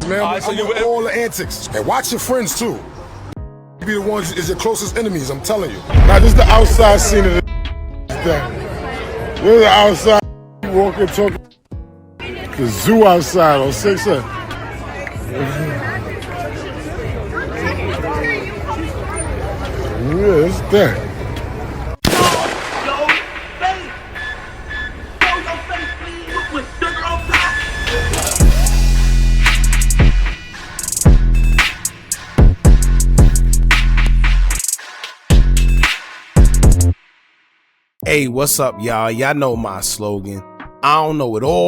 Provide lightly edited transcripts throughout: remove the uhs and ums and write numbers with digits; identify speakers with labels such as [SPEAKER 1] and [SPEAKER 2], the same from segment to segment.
[SPEAKER 1] Man, I'm with all the antics. And watch your friends too. Be the ones is your closest enemies, I'm telling you. Now this is the outside scene of the thing. We're the outside walking, talking. The zoo outside on 6th. Yeah, it's that.
[SPEAKER 2] Hey, what's up, y'all? Y'all know my slogan. I don't know it all,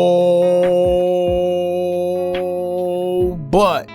[SPEAKER 2] but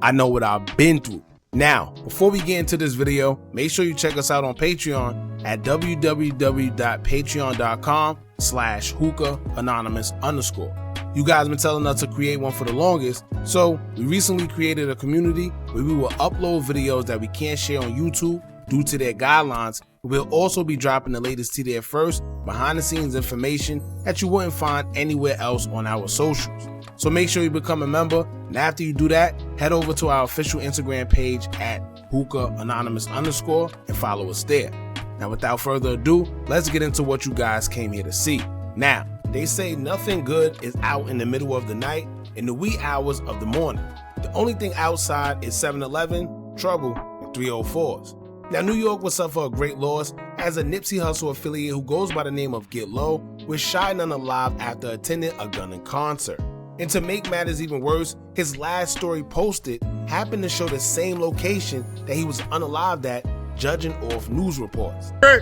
[SPEAKER 2] I know what I've been through. Now, before we get into this video, make sure you check us out on Patreon at www.patreon.com/Hookah Anonymous _. You guys been telling us to create one for the longest, so we recently created a community where we will upload videos that we can't share on YouTube due to their guidelines. We'll also be dropping the latest to there first, behind the scenes information that you wouldn't find anywhere else on our socials. So make sure you become a member, and after you do that, head over to our official Instagram page at Hookah Anonymous _ and follow us there. Now without further ado, let's get into what you guys came here to see. Now, they say nothing good is out in the middle of the night, in the wee hours of the morning. The only thing outside is 7-Eleven, trouble, and 304s. Now, New York will suffer a great loss as a Nipsey Hussle affiliate who goes by the name of lled was shot and unalive after attending a Gunna concert. And to make matters even worse, his last story posted happened to show the same location that he was unalived at, judging off news reports.
[SPEAKER 1] Hey,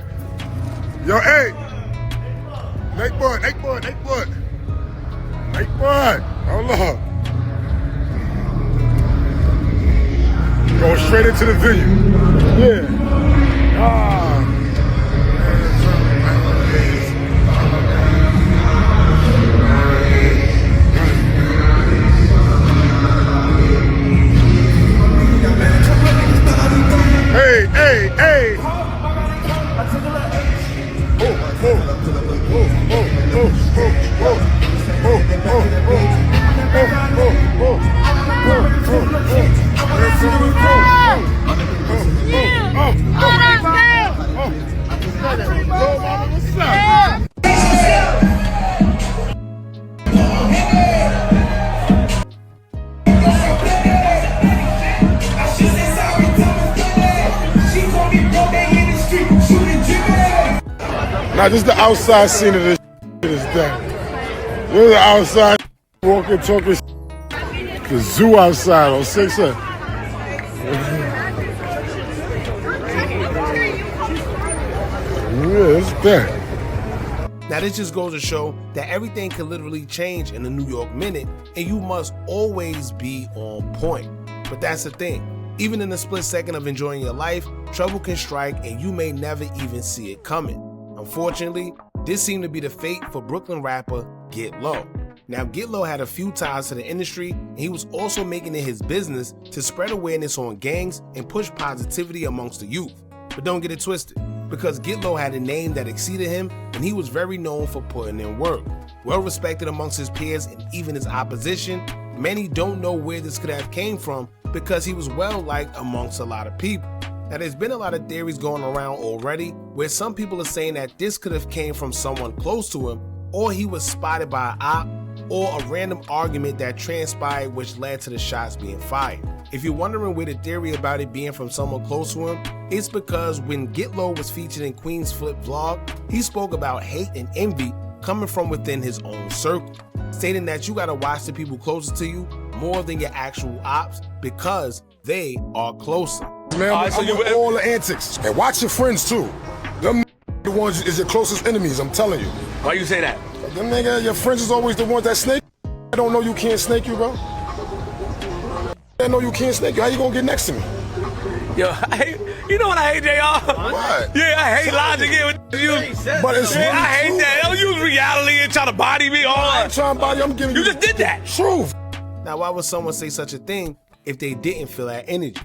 [SPEAKER 1] yo, hey, Nate Bud, hold up. Going straight into the venue. Yeah. Hey. Now this is the outside scene of this thing. We're the outside walking, talking. The zoo outside on 6th. Yeah, it's that.
[SPEAKER 2] Now this just goes to show that everything can literally change in a New York minute, and you must always be on point. But that's the thing. Even in a split second of enjoying your life, trouble can strike and you may never even see it coming. Unfortunately, this seemed to be the fate for Brooklyn rapper lled. Now, lled had a few ties to the industry, and he was also making it his business to spread awareness on gangs and push positivity amongst the youth. But don't get it twisted, because lled had a name that exceeded him, and he was very known for putting in work. Well respected amongst his peers and even his opposition, many don't know where this could have came from because he was well liked amongst a lot of people. Now, there's been a lot of theories going around already where some people are saying that this could have came from someone close to him, or he was spotted by an op, or a random argument that transpired which led to the shots being fired. If you're wondering where the theory about it being from someone close to him, it's because when lled was featured in Queen's Flip vlog, he spoke about hate and envy coming from within his own circle, stating that you gotta watch the people closest to you more than your actual ops because they are closer.
[SPEAKER 1] Man, I'm with all the antics. And watch your friends too. Them the ones is your closest enemies, I'm telling you.
[SPEAKER 3] Why you say that?
[SPEAKER 1] Them nigga, your friends is always the ones that snake. I don't know you can't snake you, bro. I know you can't snake you. How you gonna get next to me?
[SPEAKER 3] Yo, you know what I hate, JR?
[SPEAKER 1] What?
[SPEAKER 3] Yeah, I hate logic here with you.
[SPEAKER 1] But it's
[SPEAKER 3] I hate
[SPEAKER 1] true.
[SPEAKER 3] that. Don't use reality and try to body me all
[SPEAKER 1] I
[SPEAKER 3] that.
[SPEAKER 1] ain't trying to body you, I'm giving you.
[SPEAKER 3] You just did that.
[SPEAKER 1] Truth.
[SPEAKER 2] Now, why would someone say such a thing if they didn't feel that energy?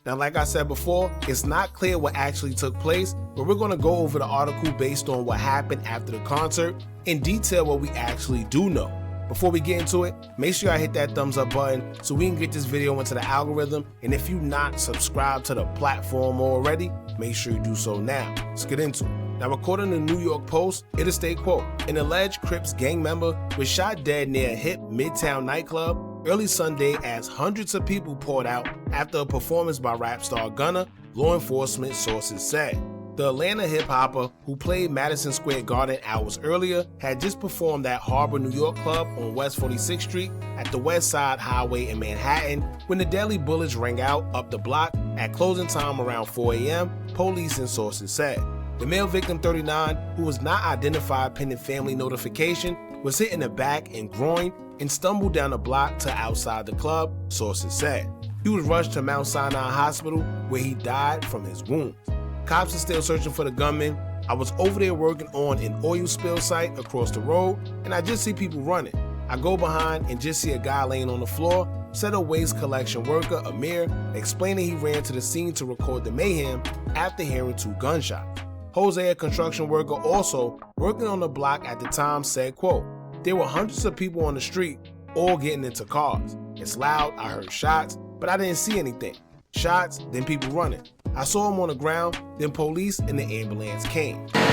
[SPEAKER 2] Now, like I said before, it's not clear what actually took place, but we're going to go over the article based on what happened after the concert and detail what we actually do know. Before we get into it, make sure y'all hit that thumbs up button so we can get this video into the algorithm. And if you're not subscribed to the platform already, make sure you do so now. Let's get into it. Now, according to New York Post, it'll state, quote, an alleged Crips gang member was shot dead near a hip Midtown nightclub early Sunday as hundreds of people poured out after a performance by rap star Gunna, law enforcement sources said. The Atlanta hip-hopper, who played Madison Square Garden hours earlier, had just performed at Harbor New York Club on West 46th Street at the West Side Highway in Manhattan when the deadly bullets rang out up the block at closing time around 4 a.m., police and sources said. The male victim, 39, who was not identified pending family notification, was hit in the back and groin and stumbled down the block to outside the club, sources said. He was rushed to Mount Sinai Hospital where he died from his wounds. Cops are still searching for the gunman. I was over there working on an oil spill site across the road and I just see people running. I go behind and just see a guy laying on the floor, said a waste collection worker, Amir, explaining he ran to the scene to record the mayhem after hearing 2 gunshots. Jose, a construction worker also working on the block at the time, said, quote, there were hundreds of people on the street, all getting into cars. It's loud, I heard shots, but I didn't see anything. Shots, then people running. I saw him on the ground, then police and the ambulance came.
[SPEAKER 4] I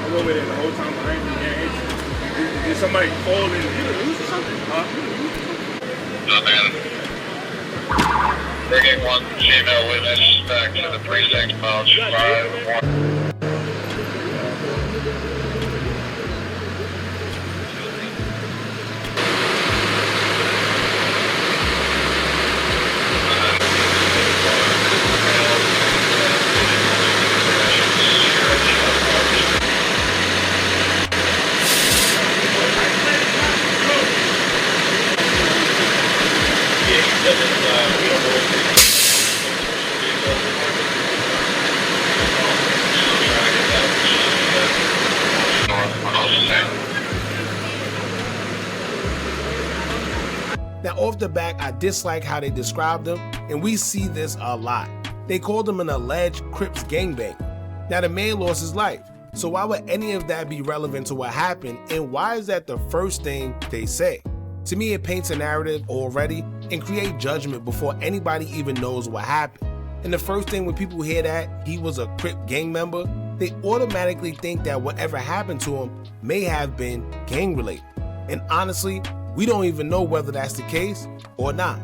[SPEAKER 4] was over there the whole time behind me, man. Did somebody fall in the news or something? Huh?
[SPEAKER 5] Nothing. Bringing one female witness back to the precinct, pouch 5-1.
[SPEAKER 2] Now, off the back, I dislike how they described him, and we see this a lot. They called him an alleged Crips gangbanger. Now, the man lost his life, so why would any of that be relevant to what happened, and why is that the first thing they say? To me, it paints a narrative already and create judgment before anybody even knows what happened. And the first thing when people hear that he was a Crip gang member, they automatically think that whatever happened to him may have been gang related. And honestly, we don't even know whether that's the case or not.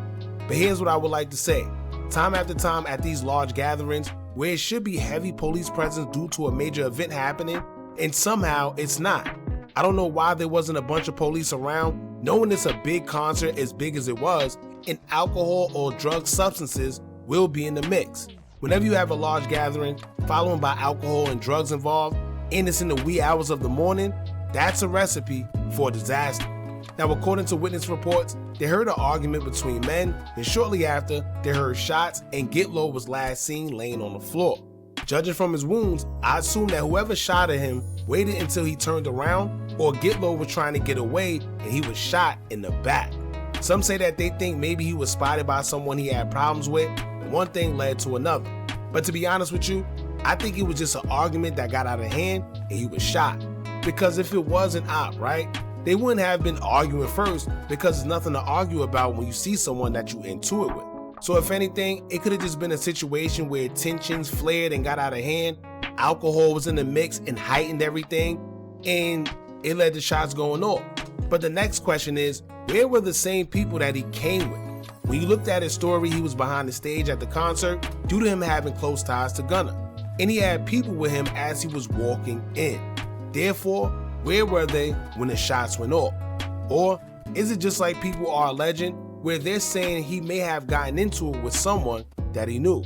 [SPEAKER 2] But here's what I would like to say. Time after time at these large gatherings where it should be heavy police presence due to a major event happening, and somehow it's not. I don't know why there wasn't a bunch of police around, knowing it's a big concert as big as it was, and alcohol or drug substances will be in the mix. Whenever you have a large gathering, followed by alcohol and drugs involved, and it's in the wee hours of the morning, that's a recipe for disaster. Now, according to witness reports, they heard an argument between men, and shortly after, they heard shots and Gitlow was last seen laying on the floor. Judging from his wounds, I assume that whoever shot at him waited until he turned around, or Gitlow was trying to get away and he was shot in the back. Some say that they think maybe he was spotted by someone he had problems with, and one thing led to another. But to be honest with you, I think it was just an argument that got out of hand and he was shot. Because if it was an op, right? They wouldn't have been arguing first because there's nothing to argue about when you see someone that you into it with. So if anything, it could have just been a situation where tensions flared and got out of hand, alcohol was in the mix and heightened everything, and it led to shots going off. But the next question is, where were the same people that he came with? When you looked at his story, he was behind the stage at the concert due to him having close ties to Gunna, and he had people with him as he was walking in. Therefore, where were they when the shots went off? Or is it just like people are alleging, where they're saying he may have gotten into it with someone that he knew?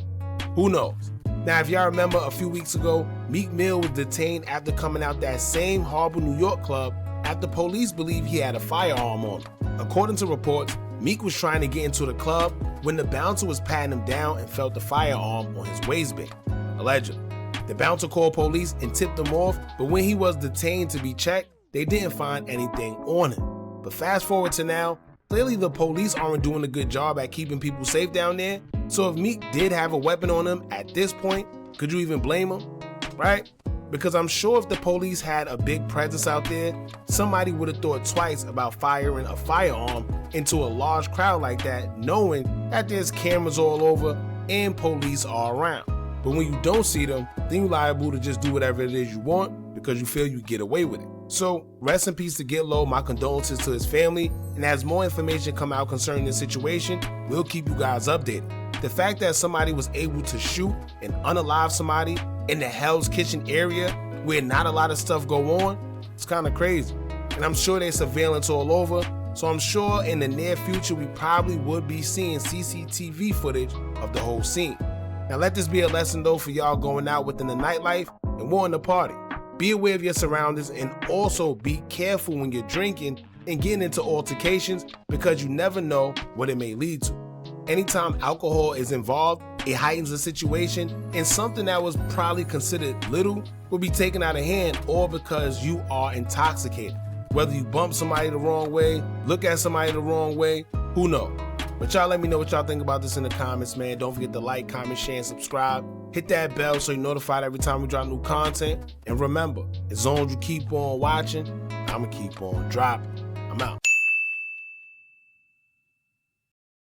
[SPEAKER 2] Who knows? Now, if y'all remember a few weeks ago, Meek Mill was detained after coming out that same Harbor New York club after police believe he had a firearm on him. According to reports, Meek was trying to get into the club when the bouncer was patting him down and felt the firearm on his waistband, allegedly. The bouncer called police and tipped him off, but when he was detained to be checked, they didn't find anything on him. But fast forward to now, clearly the police aren't doing a good job at keeping people safe down there, so if Meek did have a weapon on him at this point, Could you even blame them? Right? Because I'm sure if the police had a big presence out there, somebody would have thought twice about firing a firearm into a large crowd like that, knowing that there's cameras all over and police are around. But when you don't see them, then you're liable to just do whatever it is you want because you feel you get away with it. So rest in peace to Get Low, my condolences to his family, and as more information come out concerning this situation, we'll keep you guys updated. The fact that somebody was able to shoot and unalive somebody in the Hell's Kitchen area where not a lot of stuff go on, it's kind of crazy. And I'm sure there's surveillance all over, so I'm sure in the near future we probably would be seeing CCTV footage of the whole scene. Now let this be a lesson though for y'all going out within the nightlife and wanting to party. Be aware of your surroundings and also be careful when you're drinking and getting into altercations because you never know what it may lead to. Anytime alcohol is involved, it heightens the situation and something that was probably considered little will be taken out of hand all because you are intoxicated. Whether you bump somebody the wrong way, look at somebody the wrong way, who knows? But y'all let me know what y'all think about this in the comments, man. Don't forget to like, comment, share, and subscribe. Hit that bell so you're notified every time we drop new content. And remember, as long as you keep on watching, I'ma keep on dropping. I'm out.